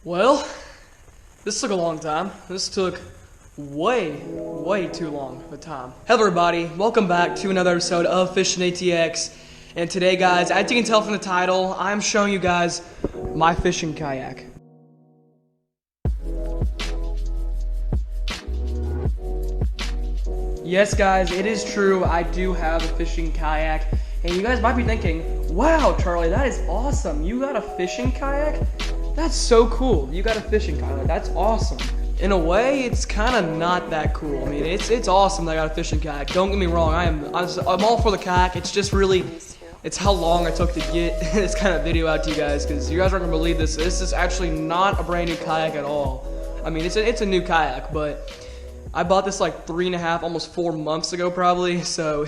Well, this took a long time. This took way too long of a time. Hello everybody, welcome back to another episode of Fishing ATX. And today guys, as you can tell from the title, I'm showing you guys my fishing kayak. Yes guys, it is true, I do have a fishing kayak. And you guys might be thinking, wow Charlie, that is awesome. You got a fishing kayak? That's so cool. You got a fishing kayak. That's awesome. In a way, it's kind of not that cool. I mean, it's awesome that I got a fishing kayak. Don't get me wrong. I'm all for the kayak. It's just really, it's how long it took to get this kind of video out to you guys, because you guys aren't gonna believe this. This is actually not a brand new kayak at all. I mean, it's a new kayak, but I bought this like 3.5, almost 4 months ago probably. So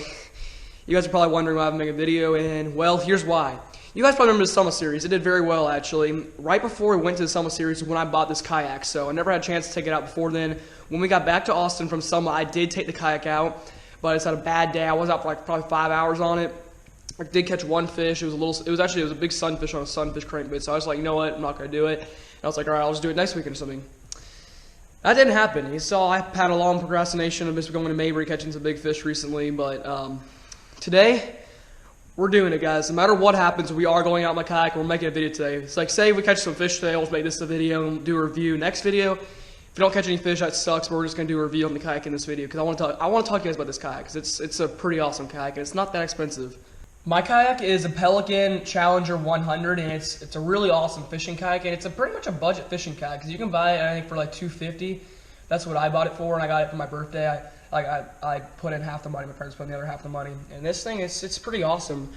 you guys are probably wondering why I haven't made a video, and well, here's why. You guys probably remember the summer series. It did very well, actually. Right before we went to the summer series is when I bought this kayak, so I never had a chance to take it out before then. When we got back to Austin from summer, I did take the kayak out, but it's had a bad day. I was out for like probably 5 hours on it. I did catch one fish. It was a big sunfish on a sunfish crankbait, so I was like, you know what, I'm not going to do it. And I was like, all right, I'll just do it next weekend or something. That didn't happen. You saw I had a long procrastination of just going to Mabry catching some big fish recently, but today, we're doing it, guys. No matter what happens, we are going out in my kayak. We're making a video today. It's like, say we catch some fish today, we'll make this a video and do a review. Next video, if we don't catch any fish, that sucks. But we're just gonna do a review on the kayak in this video because I want to talk to you guys about this kayak because it's a pretty awesome kayak and it's not that expensive. My kayak is a Pelican Challenger 100 and it's a really awesome fishing kayak and it's pretty much a budget fishing kayak because you can buy it I think for like $250. That's what I bought it for, and I got it for my birthday. I put in half the money, my parents put in the other half the money. And this thing, it's pretty awesome.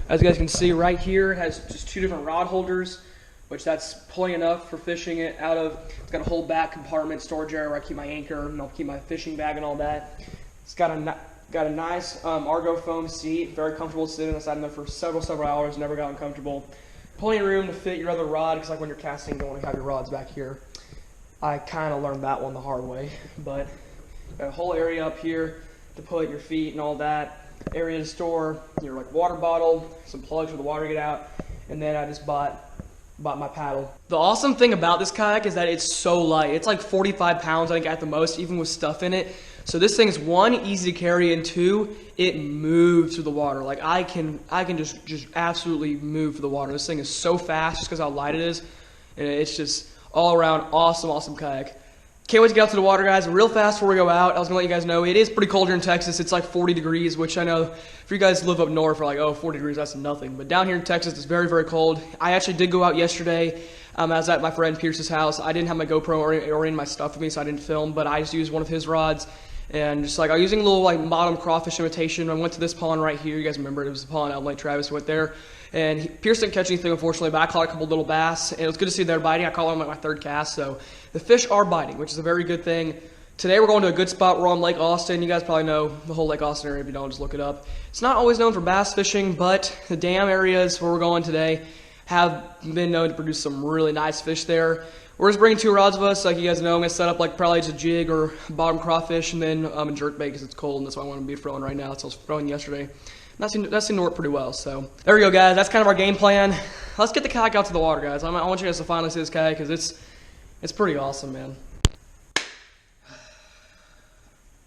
As you guys can see right here, it has just 2 different rod holders, which that's plenty enough for fishing it out of. It's got a whole back compartment storage area where I keep my anchor and I'll keep my fishing bag and all that. It's got a nice Argo foam seat, very comfortable sitting. I sat in there for several hours, never got uncomfortable. Plenty of room to fit your other rod, because like when you're casting, you don't want to have your rods back here. I kind of learned that one the hard way, but got a whole area up here to put your feet and all that. Area to store your like water bottle, some plugs for the water to get out, and then I just bought my paddle. The awesome thing about this kayak is that it's so light. It's like 45 pounds, I think, at the most, even with stuff in it. So this thing is 1, easy to carry, and 2, it moves through the water. Like I can just absolutely move through the water. This thing is so fast just because how light it is, and it's just all around awesome kayak. Can't wait to get out to the water, guys. Real fast before we go out, I was going to let you guys know, it is pretty cold here in Texas. It's like 40 degrees, which I know if you guys live up north, you're like, oh, 40 degrees, that's nothing. But down here in Texas, it's very cold. I actually did go out yesterday. I was at my friend Pierce's house. I didn't have my GoPro or any of my stuff with me, so I didn't film, but I just used one of his rods. And just like, I was using a little like bottom crawfish imitation. I went to this pond right here. You guys remember it was the pond out in Lake Travis. Went there. And Pierce didn't catch anything, unfortunately, but I caught a couple little bass, and it was good to see they're biting. I caught them on like my 3rd cast, so the fish are biting, which is a very good thing. Today we're going to a good spot. We're on Lake Austin. You guys probably know the whole Lake Austin area. If you don't, just look it up. It's not always known for bass fishing, but the dam areas where we're going today have been known to produce some really nice fish there. We're just bringing 2 rods with us. Like you guys know, I'm going to set up like probably just a jig or bottom crawfish, and then a jerkbait because it's cold, and that's why I want to be throwing right now. So I was throwing yesterday. That seemed to work pretty well. So there we go, guys. That's kind of our game plan. Let's get the kayak out to the water, guys. I want you guys to finally see this kayak because it's pretty awesome, man.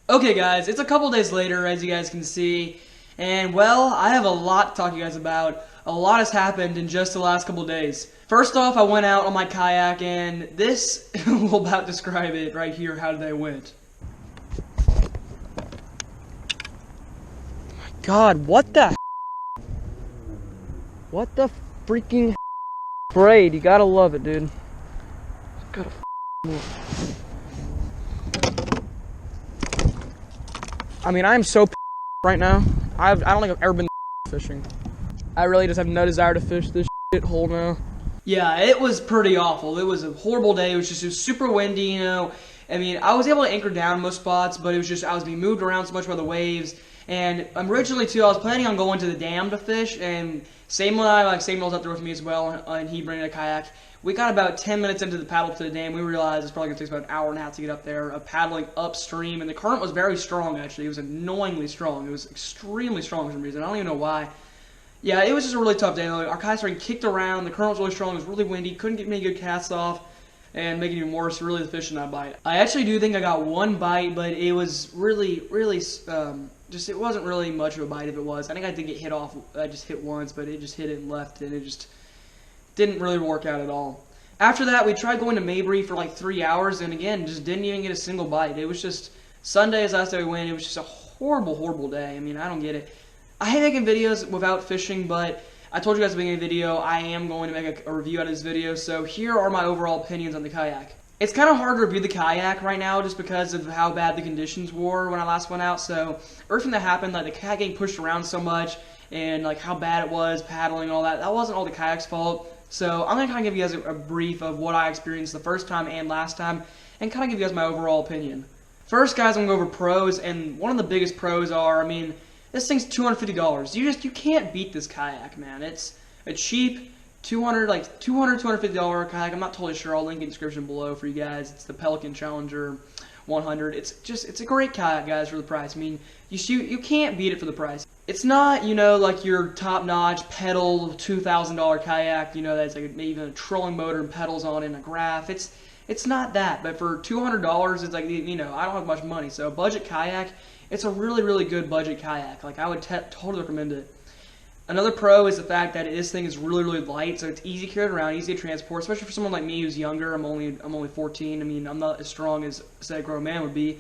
Okay, guys. It's a couple days later, as you guys can see, and well, I have a lot to talk to you guys about. A lot has happened in just the last couple days. First off, I went out on my kayak, and this will about describe it right here. How they went. God, what the freaking braid? You gotta love it, dude. Gotta move. I mean, I'm so right now. I don't think I've ever been fishing. I really just have no desire to fish this hole now. Yeah, it was pretty awful. It was a horrible day. It was super windy, you know. I mean, I was able to anchor down most spots, but it was just I was being moved around so much by the waves. And originally, too, I was planning on going to the dam to fish, and Samuel's out there with me as well, and he bringing a kayak. We got about 10 minutes into the paddle to the dam. We realized it's probably going to take about an hour and a half to get up there, paddling upstream, and the current was very strong, actually. It was annoyingly strong. It was extremely strong for some reason. I don't even know why. Yeah, it was just a really tough day. Our kayaks were getting kicked around. The current was really strong. It was really windy. Couldn't get many good casts off. and making it even worse, really the fish did not bite. I actually do think I got one bite, but it was really just, it wasn't really much of a bite if it was. I think I did get hit off. I just hit once, but it just hit it and left, and it just didn't really work out at all. After that, we tried going to Mabry for like 3 hours, and again, just didn't even get a single bite. It was just, Sunday is the last day we went. It was just a horrible, horrible day. I mean, I don't get it. I hate making videos without fishing, but I told you guys at the beginning of the video, I am going to make a review out of this video, so here are my overall opinions on the kayak. It's kind of hard to review the kayak right now just because of how bad the conditions were when I last went out. So everything that happened, like the kayak getting pushed around so much and like how bad it was, paddling and all that, that wasn't all the kayak's fault. So I'm going to kind of give you guys a brief of what I experienced the first time and last time and kind of give you guys my overall opinion. First, guys, I'm going to go over pros, and one of the biggest pros are, I mean, this thing's $250. You can't beat this kayak, man. It's a cheap $250 kayak. I'm not totally sure. I'll link in the description below for you guys. It's the Pelican Challenger 100. It's a great kayak, guys, for the price. I mean, you can't beat it for the price. It's not, you know, like your top-notch pedal $2,000 kayak, you know, that's like maybe even a trolling motor and pedals on it and a graph. It's not that, but for $200, it's like, you know, I don't have much money, so a budget kayak, it's a really, really good budget kayak. Like, I would totally recommend it. Another pro is the fact that this thing is really, really light, so it's easy to carry around, easy to transport, especially for someone like me who's younger. I'm only 14. I mean, I'm not as strong as, say, a grown man would be.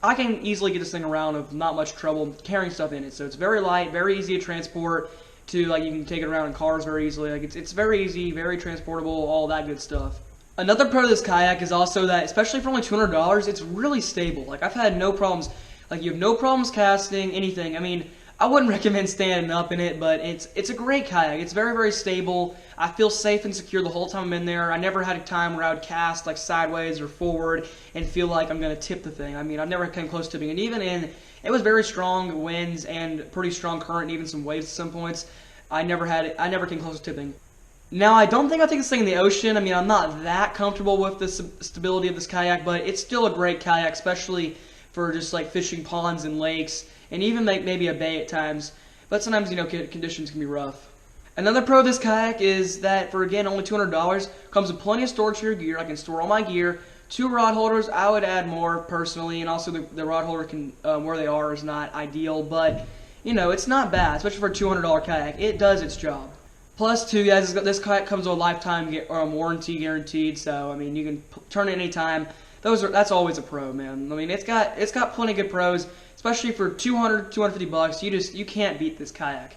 I can easily get this thing around with not much trouble carrying stuff in it. So it's very light, very easy to transport. To like, you can take it around in cars very easily. Like it's very easy, very transportable, all that good stuff. Another pro of this kayak is also that, especially for only $200, it's really stable. Like, I've had no problems. Like, you have no problems casting anything. I mean, I wouldn't recommend standing up in it, but it's a great kayak. It's very, very stable. I feel safe and secure the whole time I'm in there. I never had a time where I would cast like sideways or forward and feel like I'm going to tip the thing. I mean, I've never come close to tipping. And even it was very strong winds and pretty strong current, and even some waves at some points. I never came close to tipping. Now, I don't think I'll take this thing in the ocean. I mean, I'm not that comfortable with the stability of this kayak, but it's still a great kayak, especially for just like fishing ponds and lakes, and even maybe a bay at times. But sometimes, you know, conditions can be rough. Another pro of this kayak is that for, again, only $200, comes with plenty of storage for your gear. I can store all my gear. 2 rod holders. I would add more personally, and also the rod holder can where they are is not ideal, but you know, it's not bad, especially for a $200 kayak. It does its job. Plus, too, guys, this kayak comes with a lifetime warranty guaranteed, so I mean, you can turn it anytime. That's always a pro, man. I mean, it's got plenty of good pros, especially for $250. You can't beat this kayak.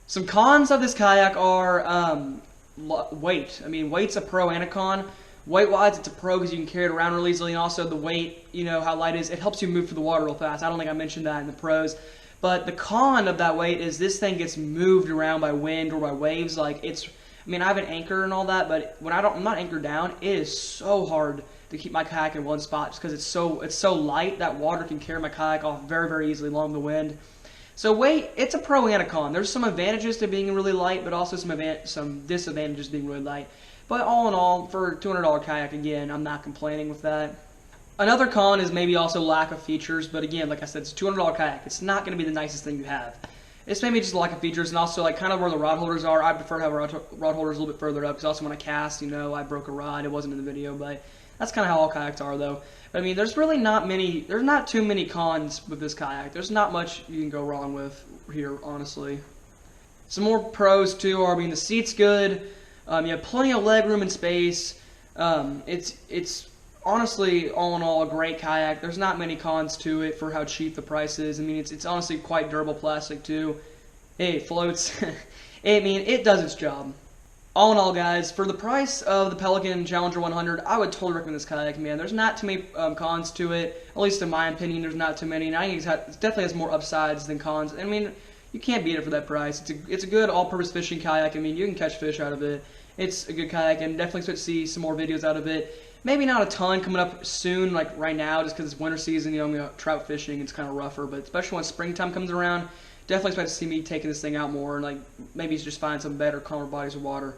Some cons of this kayak are weight. I mean, weight's a pro and a con. Weight-wise, it's a pro because you can carry it around really easily, and also the weight, you know, how light it is, it helps you move through the water real fast. I don't think I mentioned that in the pros. But the con of that weight is this thing gets moved around by wind or by waves. Like, I mean, I have an anchor and all that, but when I'm not anchored down, it is so hard to keep my kayak in one spot just because it's so light that water can carry my kayak off very, very easily along the wind. So weight, it's a pro and a con. There's some advantages to being really light, but also some disadvantages to being really light. But all in all, for a $200 kayak, again, I'm not complaining with that. Another con is maybe also lack of features, but again, like I said, it's a $200 kayak. It's not going to be the nicest thing you have. It's maybe just a lack of features, and also like kind of where the rod holders are. I prefer to have rod holders a little bit further up, because also when I cast, you know, I broke a rod. It wasn't in the video, but that's kind of how all kayaks are, though. But I mean, there's not too many cons with this kayak. There's not much you can go wrong with here, honestly. Some more pros too are, I mean, the seat's good. You have plenty of leg room and space. It's honestly, all in all, a great kayak. There's not many cons to it for how cheap the price is. I mean, it's honestly quite durable plastic too. Hey, it floats. I mean, it does its job. All in all, guys, for the price of the Pelican Challenger 100, I would totally recommend this kayak, man. There's not too many cons to it, at least in my opinion. There's not too many, and I think it definitely has more upsides than cons. I mean, you can't beat it for that price. It's a good all-purpose fishing kayak. I mean, you can catch fish out of it. It's a good kayak, and definitely expect to see some more videos out of it. Maybe not a ton coming up soon, like right now, just because it's winter season, you know, I'm going to trout fishing, it's kind of rougher, but especially when springtime comes around, definitely expect to see me taking this thing out more, and like maybe just find some better, calmer bodies of water.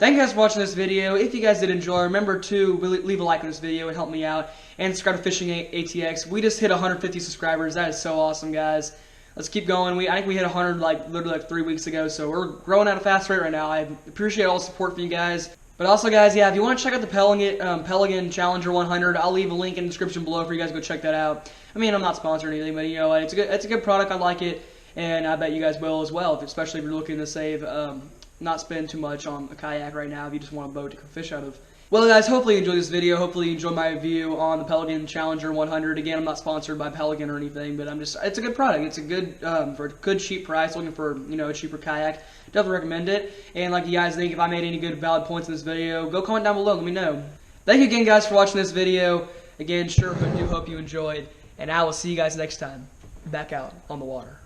Thank you guys for watching this video. If you guys did enjoy, remember to leave a like on this video and help me out, and subscribe to Fishing ATX. We just hit 150 subscribers. That is so awesome, guys. Let's keep going. I think we hit 100 literally 3 weeks ago, so we're growing at a fast rate right now. I appreciate all the support from you guys. But also, guys, yeah, if you want to check out the Pelican Challenger 100, I'll leave a link in the description below for you guys to go check that out. I mean, I'm not sponsored or anything, but you know, it's a good product. I like it, and I bet you guys will as well, especially if you're looking to save, not spend too much on a kayak right now if you just want a boat to go fish out of. Well, guys, hopefully you enjoyed this video. Hopefully you enjoyed my review on the Pelican Challenger 100. Again, I'm not sponsored by Pelican or anything, but it's a good product. It's a good, for a good cheap price, looking for, you know, a cheaper kayak. Definitely recommend it. And like you guys think, if I made any good valid points in this video, go comment down below and let me know. Thank you again, guys, for watching this video. Again, sure do hope you enjoyed, and I will see you guys next time back out on the water.